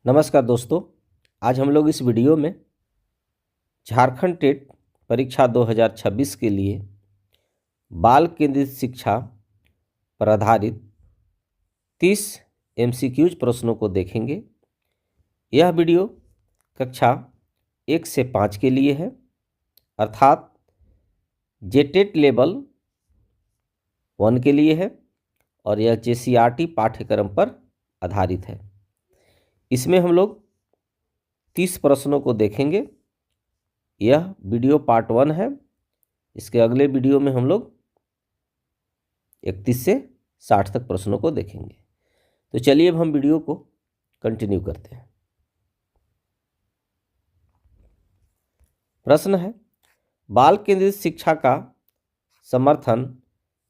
नमस्कार दोस्तों, आज हम लोग इस वीडियो में झारखंड टेट परीक्षा 2026 के लिए बाल केंद्रित शिक्षा पर आधारित 30 MCQs प्रश्नों को देखेंगे। यह वीडियो कक्षा 1 से 5 के लिए है, अर्थात जेटेट लेवल 1 के लिए है और यह JCRT पाठ्यक्रम पर आधारित है। इसमें हम लोग 30 प्रश्नों को देखेंगे। यह वीडियो पार्ट 1 है। इसके अगले वीडियो में हम लोग 31 से 60 तक प्रश्नों को देखेंगे। तो चलिए अब हम वीडियो को कंटिन्यू करते हैं। प्रश्न है, बाल केंद्रित शिक्षा का समर्थन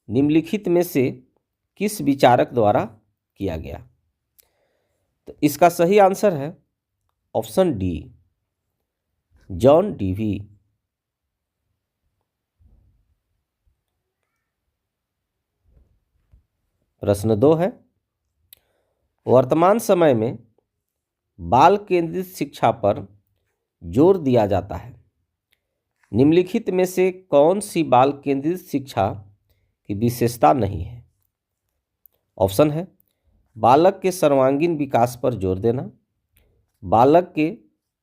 निम्नलिखित में से किस विचारक द्वारा किया गया? तो इसका सही आंसर है ऑप्शन डी, जॉन डीवी। प्रश्न 2 है, वर्तमान समय में बाल केंद्रित शिक्षा पर जोर दिया जाता है। निम्नलिखित में से कौन सी बाल केंद्रित शिक्षा की विशेषता नहीं है? ऑप्शन है बालक के सर्वांगीण विकास पर जोर देना, बालक के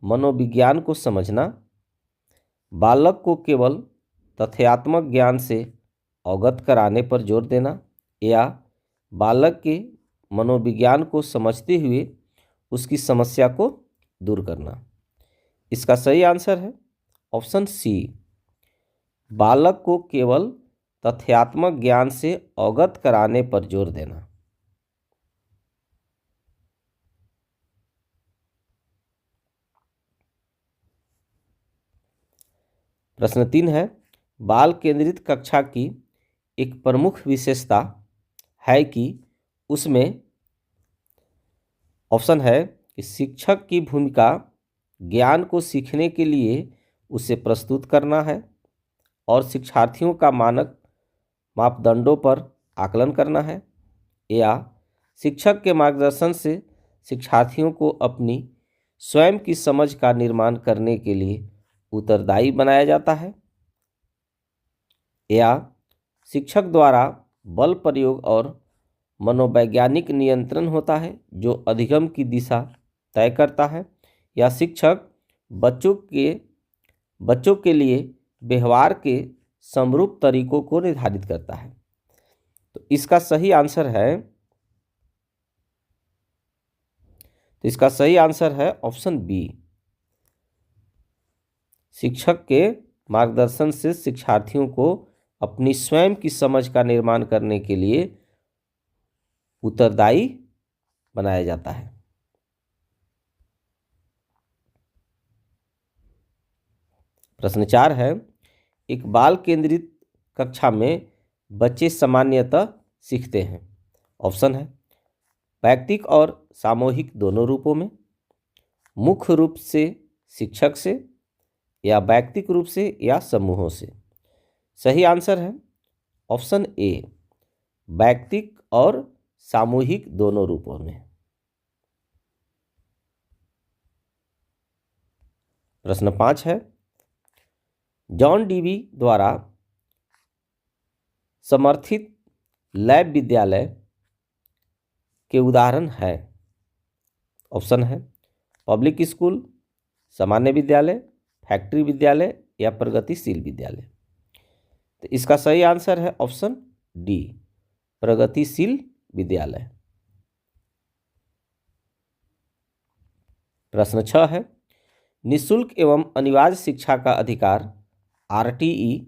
मनोविज्ञान को समझना, बालक को केवल तथ्यात्मक ज्ञान से अवगत कराने पर जोर देना, या बालक के मनोविज्ञान को समझते हुए उसकी समस्या को दूर करना। इसका सही आंसर है ऑप्शन सी, बालक को केवल तथ्यात्मक ज्ञान से अवगत कराने पर जोर देना। प्रश्न 3 है, बाल केंद्रित कक्षा की एक प्रमुख विशेषता है कि उसमें ऑप्शन है कि शिक्षक की भूमिका ज्ञान को सीखने के लिए उसे प्रस्तुत करना है और शिक्षार्थियों का मानक मापदंडों पर आकलन करना है, या शिक्षक के मार्गदर्शन से शिक्षार्थियों को अपनी स्वयं की समझ का निर्माण करने के लिए उत्तरदायी बनाया जाता है, या शिक्षक द्वारा बल प्रयोग और मनोवैज्ञानिक नियंत्रण होता है जो अधिगम की दिशा तय करता है, या शिक्षक बच्चों के लिए व्यवहार के समरूप तरीकों को निर्धारित करता है। तो इसका सही आंसर है ऑप्शन बी, शिक्षक के मार्गदर्शन से शिक्षार्थियों को अपनी स्वयं की समझ का निर्माण करने के लिए उत्तरदायी बनाया जाता है। प्रश्न 4 है, एक बाल केंद्रित कक्षा में बच्चे सामान्यतः सीखते हैं। ऑप्शन है वैयक्तिक और सामूहिक दोनों रूपों में, मुख्य रूप से शिक्षक से, या वैयक्तिक रूप से या समूहों से। सही आंसर है ऑप्शन ए, वैयक्तिक और सामूहिक दोनों रूपों में। प्रश्न 5 है, जॉन डीवी द्वारा समर्थित लैब विद्यालय के उदाहरण है। ऑप्शन है पब्लिक स्कूल, सामान्य विद्यालय, फैक्ट्री विद्यालय या प्रगतिशील विद्यालय। तो इसका सही आंसर है ऑप्शन डी, प्रगतिशील विद्यालय। प्रश्न 6 है, निःशुल्क एवं अनिवार्य शिक्षा का अधिकार RTE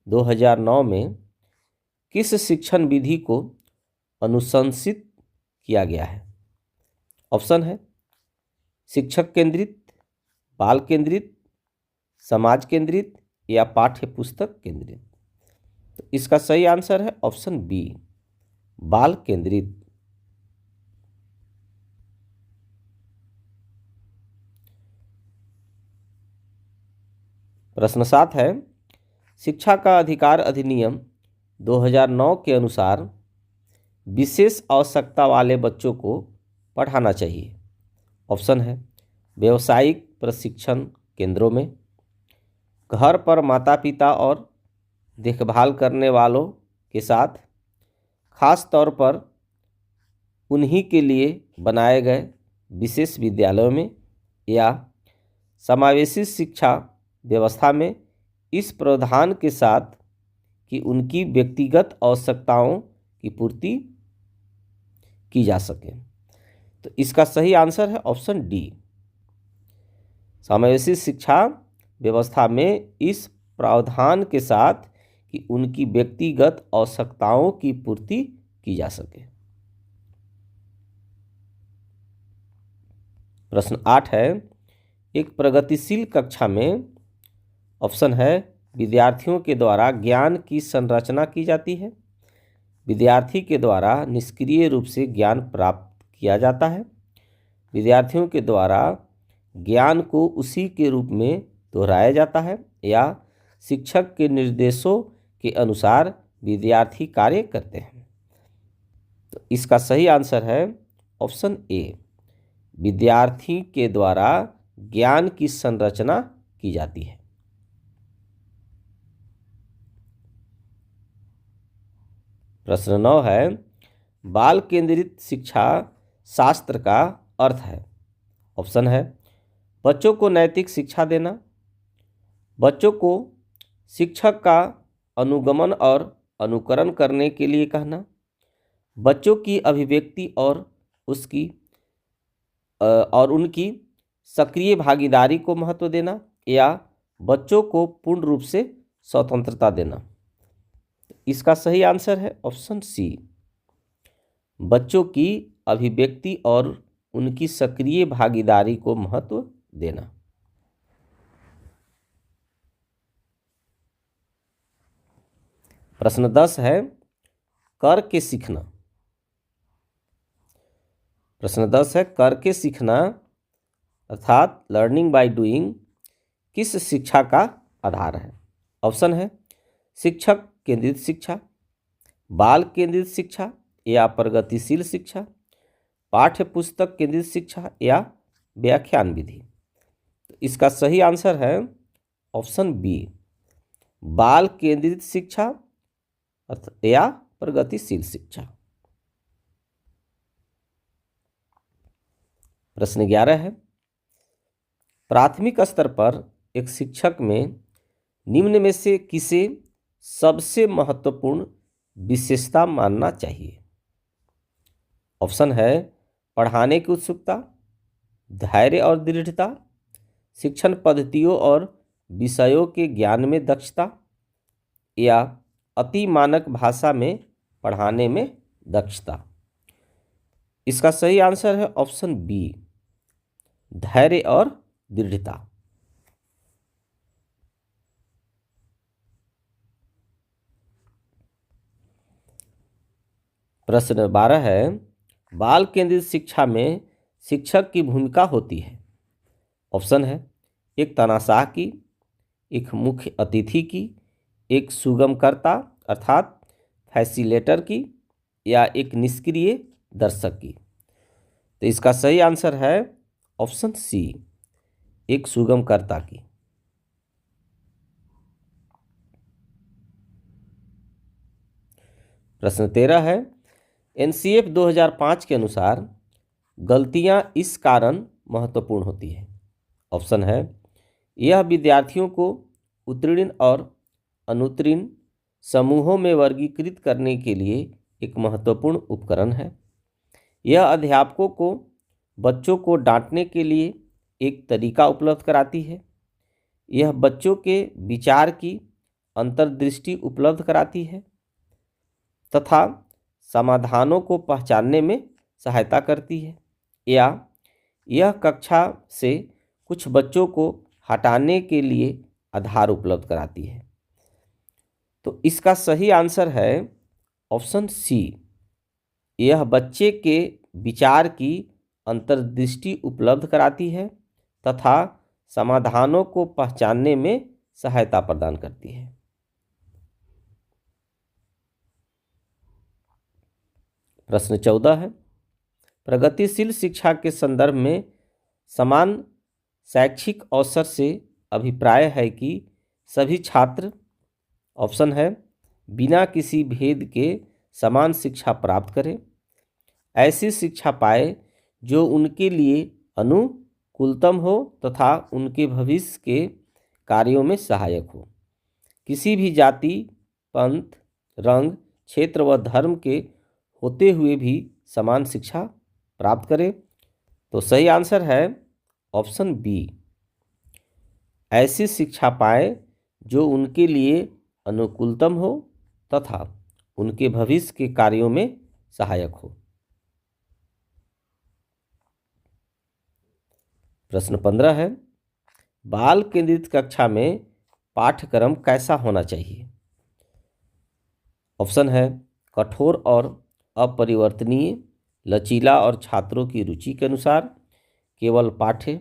2009 में किस शिक्षण विधि को अनुशंसित किया गया है? ऑप्शन है शिक्षक केंद्रित, बाल केंद्रित, समाज केंद्रित या पाठ्य पुस्तक केंद्रित। तो इसका सही आंसर है ऑप्शन बी, बाल केंद्रित। प्रश्न 7 है, शिक्षा का अधिकार अधिनियम 2009 के अनुसार विशेष आवश्यकता वाले बच्चों को पढ़ाना चाहिए। ऑप्शन है व्यावसायिक प्रशिक्षण केंद्रों में, घर पर माता पिता और देखभाल करने वालों के साथ, खास तौर पर उन्हीं के लिए बनाए गए विशेष विद्यालयों में, या समावेशी शिक्षा व्यवस्था में इस प्रावधान के साथ कि उनकी व्यक्तिगत आवश्यकताओं की पूर्ति की जा सके। तो इसका सही आंसर है ऑप्शन डी, समावेशी शिक्षा व्यवस्था में इस प्रावधान के साथ कि उनकी व्यक्तिगत आवश्यकताओं की पूर्ति की जा सके। प्रश्न 8 है, एक प्रगतिशील कक्षा में, ऑप्शन है विद्यार्थियों के द्वारा ज्ञान की संरचना की जाती है, विद्यार्थी के द्वारा निष्क्रिय रूप से ज्ञान प्राप्त किया जाता है, विद्यार्थियों के द्वारा ज्ञान को उसी के रूप में दोहराया जाता है, या शिक्षक के निर्देशों के अनुसार विद्यार्थी कार्य करते हैं। तो इसका सही आंसर है ऑप्शन ए, विद्यार्थी के द्वारा ज्ञान की संरचना की जाती है। प्रश्न 9 है, बाल केंद्रित शिक्षा शास्त्र का अर्थ है। ऑप्शन है बच्चों को नैतिक शिक्षा देना, बच्चों को शिक्षक का अनुगमन और अनुकरण करने के लिए कहना, बच्चों की अभिव्यक्ति और उनकी सक्रिय भागीदारी को महत्व देना, या बच्चों को पूर्ण रूप से स्वतंत्रता देना। इसका सही आंसर है ऑप्शन सी, बच्चों की अभिव्यक्ति और उनकी सक्रिय भागीदारी को महत्व देना। प्रश्न 10 है, करके सीखना। प्रश्न 10 है, करके सीखना अर्थात लर्निंग बाय डूइंग किस शिक्षा का आधार है। ऑप्शन है शिक्षक केंद्रित शिक्षा, बाल केंद्रित शिक्षा, या प्रगतिशील शिक्षा, पाठ्य पुस्तक केंद्रित शिक्षा, या व्याख्यान विधि। तो इसका सही आंसर है ऑप्शन बी, बाल केंद्रित शिक्षा या प्रगतिशील शिक्षा। प्रश्न 11 है, प्राथमिक स्तर पर एक शिक्षक में निम्न में से किसे सबसे महत्वपूर्ण विशेषता मानना चाहिए। ऑप्शन है पढ़ाने की उत्सुकता, धैर्य और दृढ़ता, शिक्षण पद्धतियों और विषयों के ज्ञान में दक्षता, या अति मानक भाषा में पढ़ाने में दक्षता। इसका सही आंसर है ऑप्शन बी, धैर्य और दृढ़ता। प्रश्न 12 है, बाल केंद्रित शिक्षा में शिक्षक की भूमिका होती है। ऑप्शन है एक तानाशाह की, एक मुख्य अतिथि की, एक सुगमकर्ता अर्थात फैसिलेटर की, या एक निष्क्रिय दर्शक की। तो इसका सही आंसर है ऑप्शन सी, एक सुगमकर्ता की। प्रश्न 13 है, एनसीएफ 2005 के अनुसार गलतियां इस कारण महत्वपूर्ण होती है। ऑप्शन है यह विद्यार्थियों को उत्तीर्ण और अनुत्तीर्ण समूहों में वर्गीकृत करने के लिए एक महत्वपूर्ण उपकरण है, यह अध्यापकों को बच्चों को डांटने के लिए एक तरीका उपलब्ध कराती है, यह बच्चों के विचार की अंतर्दृष्टि उपलब्ध कराती है तथा समाधानों को पहचानने में सहायता करती है, या यह कक्षा से कुछ बच्चों को हटाने के लिए आधार उपलब्ध कराती है। तो इसका सही आंसर है ऑप्शन सी, यह बच्चे के विचार की अंतर्दृष्टि उपलब्ध कराती है तथा समाधानों को पहचानने में सहायता प्रदान करती है। प्रश्न 14 है, प्रगतिशील शिक्षा के संदर्भ में समान शैक्षिक अवसर से अभिप्राय है कि सभी छात्र, ऑप्शन है, बिना किसी भेद के समान शिक्षा प्राप्त करें, ऐसी शिक्षा पाए जो उनके लिए अनुकूलतम हो तथा उनके भविष्य के कार्यों में सहायक हो, किसी भी जाति, पंथ, रंग, क्षेत्र व धर्म के होते हुए भी समान शिक्षा प्राप्त करें। तो सही आंसर है ऑप्शन बी, ऐसी शिक्षा पाए जो उनके लिए अनुकूलतम हो तथा उनके भविष्य के कार्यों में सहायक हो। प्रश्न 15 है, बाल केंद्रित कक्षा में पाठ्यक्रम कैसा होना चाहिए? ऑप्शन है, कठोर और अपरिवर्तनीय, लचीला और छात्रों की रुचि के अनुसार, केवल पाठ्य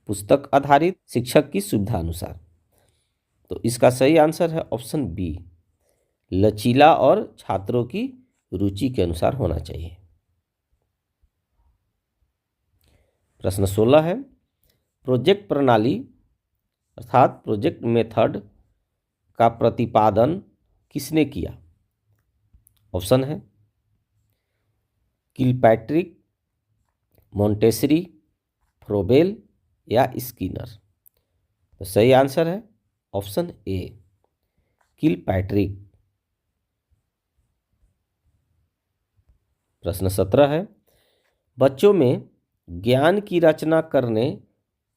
पुस्तक आधारित, शिक्षक की सुविधा अनुसार। तो इसका सही आंसर है ऑप्शन बी, लचीला और छात्रों की रुचि के अनुसार होना चाहिए। प्रश्न 16 है, प्रोजेक्ट प्रणाली अर्थात प्रोजेक्ट मेथड का प्रतिपादन किसने किया? ऑप्शन है, किलपैट्रिक, मोंटेसरी, फ्रोबेल या स्किनर। तो सही आंसर है ऑप्शन ए, किलपैट्रिक। प्रश्न 17 है, बच्चों में ज्ञान की रचना करने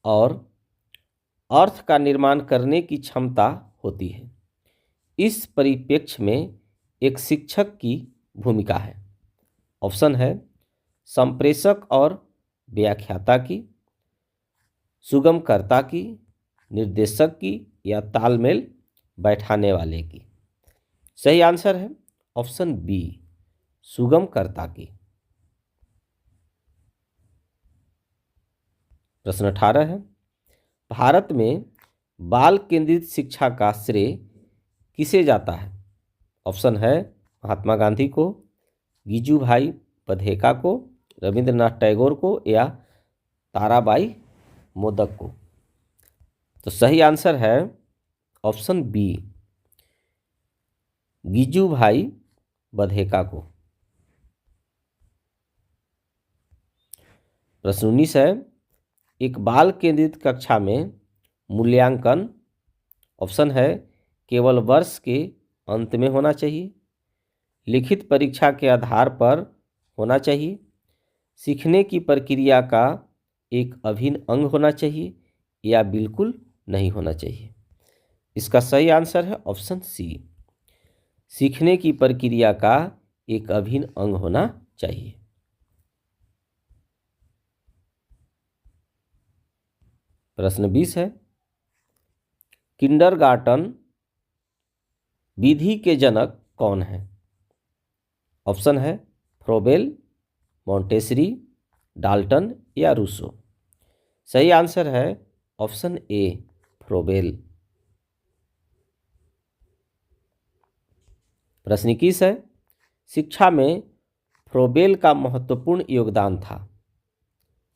और अर्थ का निर्माण करने की क्षमता होती है। इस परिप्रेक्ष्य में एक शिक्षक की भूमिका है। ऑप्शन है, संप्रेषक और व्याख्याता की, सुगमकर्ता की, निर्देशक की या तालमेल बैठाने वाले की। सही आंसर है ऑप्शन बी, सुगमकर्ता की। प्रश्न 18 है, भारत में बाल केंद्रित शिक्षा का श्रेय किसे जाता है? ऑप्शन है, महात्मा गांधी को, गिजुभाई बधेका को, रविंद्रनाथ टैगोर को या ताराबाई मोदक को। तो सही आंसर है ऑप्शन बी, गिजुभाई बधेका को। प्रश्न 19 है, एक बाल केंद्रित कक्षा में मूल्यांकन, ऑप्शन है, केवल वर्ष के अंत में होना चाहिए, लिखित परीक्षा के आधार पर होना चाहिए, सीखने की प्रक्रिया का एक अभिन्न अंग होना चाहिए या बिल्कुल नहीं होना चाहिए। इसका सही आंसर है ऑप्शन सी, सीखने की प्रक्रिया का एक अभिन्न अंग होना चाहिए। प्रश्न 20 है, किंडरगार्टन विधि के जनक कौन है? ऑप्शन है, फ्रोबेल, मोंटेसरी, डाल्टन या रूसो। सही आंसर है ऑप्शन ए, फ्रोबेल। प्रश्न 21 है, शिक्षा में फ्रोबेल का महत्वपूर्ण योगदान था।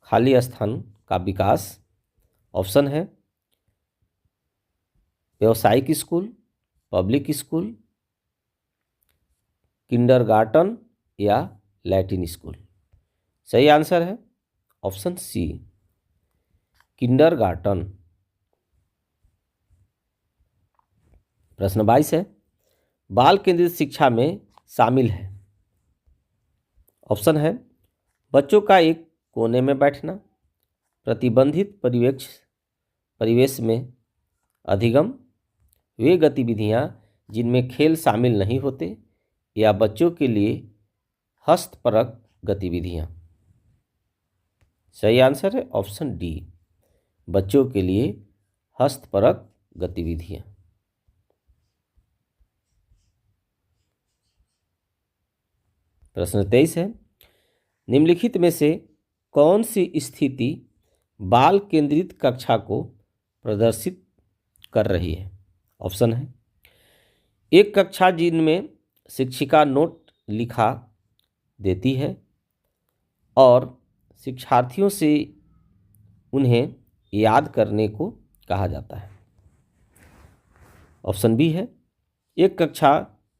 खाली स्थान का विकास, ऑप्शन है, व्यावसायिक स्कूल, पब्लिक स्कूल, किंडरगार्टन या लैटिन स्कूल। सही आंसर है ऑप्शन सी, किंडरगार्टन। प्रश्न 22 है, बाल केंद्रित शिक्षा में शामिल है। ऑप्शन है, बच्चों का एक कोने में बैठना, प्रतिबंधित परिवेश में अधिगम, वे गतिविधियां जिनमें खेल शामिल नहीं होते या बच्चों के लिए हस्तपरक गतिविधियां। सही आंसर है ऑप्शन डी, बच्चों के लिए हस्तपरक गतिविधियां। प्रश्न 23 है, निम्नलिखित में से कौन सी स्थिति बाल केंद्रित कक्षा को प्रदर्शित कर रही है? ऑप्शन है, एक कक्षा जिनमें शिक्षिका नोट लिखा देती है और शिक्षार्थियों से उन्हें याद करने को कहा जाता है। ऑप्शन बी है एक कक्षा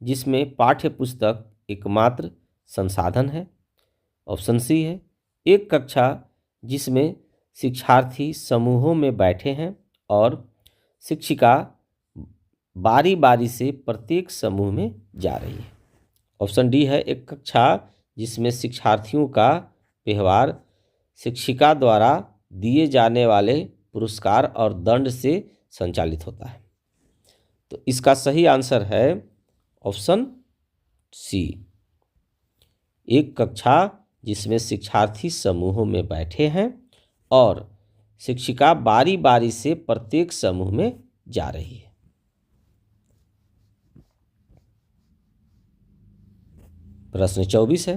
जिसमें पाठ्य पुस्तक एकमात्र संसाधन है। ऑप्शन सी है एक कक्षा जिसमें शिक्षार्थी समूहों में बैठे हैं और शिक्षिका बारी बारी से प्रत्येक समूह में जा रही है। ऑप्शन डी है एक कक्षा जिसमें शिक्षार्थियों का व्यवहार शिक्षिका द्वारा दिए जाने वाले पुरस्कार और दंड से संचालित होता है। तो इसका सही आंसर है ऑप्शन सी, एक कक्षा जिसमें शिक्षार्थी समूहों में बैठे हैं और शिक्षिका बारी बारी से प्रत्येक समूह में जा रही है। प्रश्न 24 है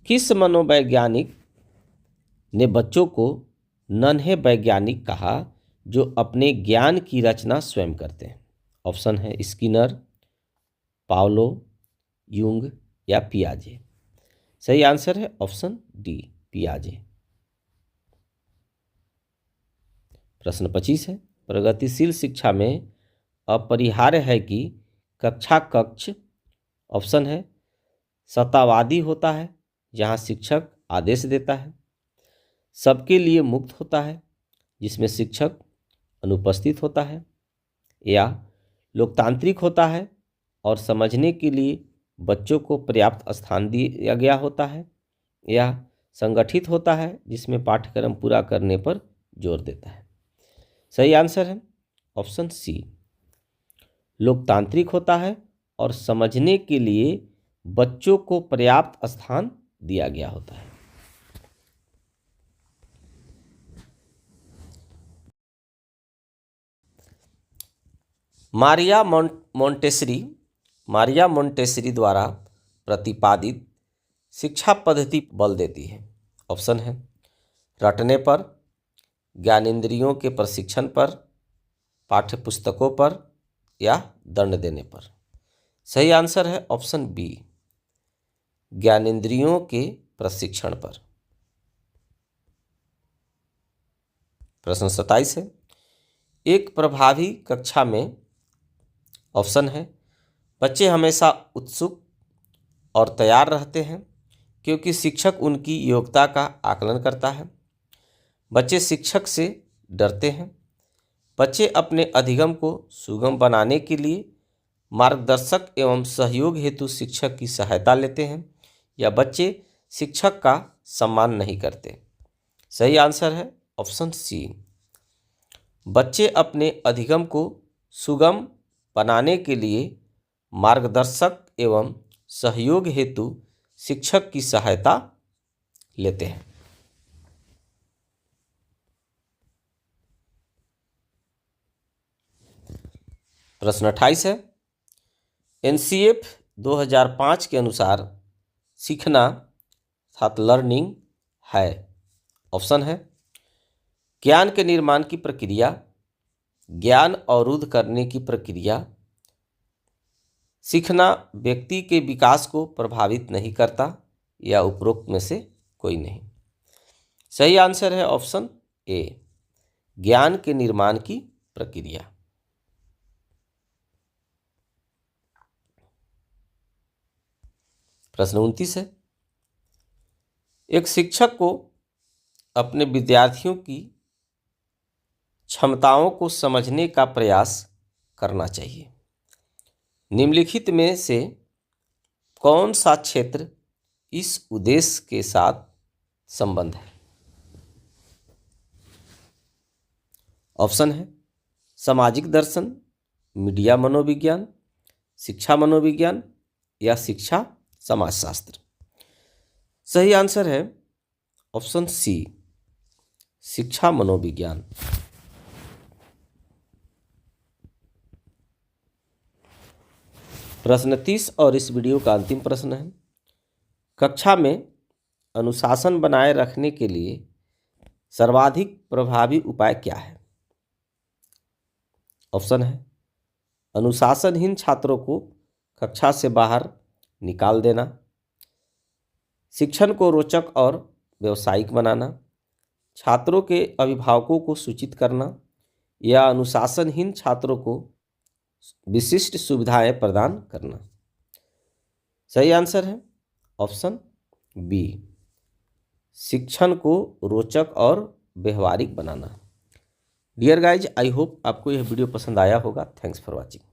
किस मनोवैज्ञानिक ने बच्चों को नन्हे वैज्ञानिक कहा जो अपने ज्ञान की रचना स्वयं करते हैं। ऑप्शन है स्किनर, पावलो, यूंग या पियाजे। सही आंसर है ऑप्शन डी, पियाजे। प्रश्न 25 है प्रगतिशील शिक्षा में अपरिहार्य है कि कक्षा कक्ष ऑप्शन है सत्तावादी होता है जहां शिक्षक आदेश देता है, सबके लिए मुक्त होता है जिसमें शिक्षक अनुपस्थित होता है, या लोकतांत्रिक होता है और समझने के लिए बच्चों को पर्याप्त स्थान दिया गया होता है, या संगठित होता है जिसमें पाठ्यक्रम पूरा करने पर जोर देता है। सही आंसर है ऑप्शन सी, लोकतांत्रिक होता है और समझने के लिए बच्चों को पर्याप्त स्थान दिया गया होता है। मारिया मोंटेसरी द्वारा प्रतिपादित शिक्षा पद्धति बल देती है। ऑप्शन है रटने पर, ज्ञानेंद्रियों के प्रशिक्षण पर, पाठ्यपुस्तकों पर या दंड देने पर। सही आंसर है ऑप्शन बी, ज्ञानेंद्रियों के प्रशिक्षण पर। प्रश्न 27 है एक प्रभावी कक्षा में ऑप्शन है बच्चे हमेशा उत्सुक और तैयार रहते हैं क्योंकि शिक्षक उनकी योग्यता का आकलन करता है, बच्चे शिक्षक से डरते हैं, बच्चे अपने अधिगम को सुगम बनाने के लिए मार्गदर्शक एवं सहयोग हेतु शिक्षक की सहायता लेते हैं, या बच्चे शिक्षक का सम्मान नहीं करते। सही आंसर है ऑप्शन सी, बच्चे अपने अधिगम को सुगम बनाने के लिए मार्गदर्शक एवं सहयोग हेतु शिक्षक की सहायता लेते हैं। प्रश्न 28 है एनसीएफ 2005 के अनुसार सीखना अर्थात लर्निंग है। ऑप्शन है ज्ञान के निर्माण की प्रक्रिया, ज्ञान अवरुद्ध करने की प्रक्रिया, सीखना व्यक्ति के विकास को प्रभावित नहीं करता, या उपरोक्त में से कोई नहीं। सही आंसर है ऑप्शन ए, ज्ञान के निर्माण की प्रक्रिया। प्रश्न 29 है एक शिक्षक को अपने विद्यार्थियों की क्षमताओं को समझने का प्रयास करना चाहिए। निम्नलिखित में से कौन सा क्षेत्र इस उद्देश्य के साथ संबंध है? ऑप्शन है सामाजिक दर्शन, मीडिया मनोविज्ञान, शिक्षा मनोविज्ञान या शिक्षा समाजशास्त्र। सही आंसर है ऑप्शन सी, शिक्षा मनोविज्ञान। प्रश्न 30 और इस वीडियो का अंतिम प्रश्न है कक्षा में अनुशासन बनाए रखने के लिए सर्वाधिक प्रभावी उपाय क्या है? ऑप्शन है अनुशासनहीन छात्रों को कक्षा से बाहर निकाल देना, शिक्षण को रोचक और व्यावसायिक बनाना, छात्रों के अभिभावकों को सूचित करना या अनुशासनहीन छात्रों को विशिष्ट सुविधाएं प्रदान करना। सही आंसर है ऑप्शन बी, शिक्षण को रोचक और व्यवहारिक बनाना। डियर गाइज, आई होप आपको यह वीडियो पसंद आया होगा। Thanks for watching.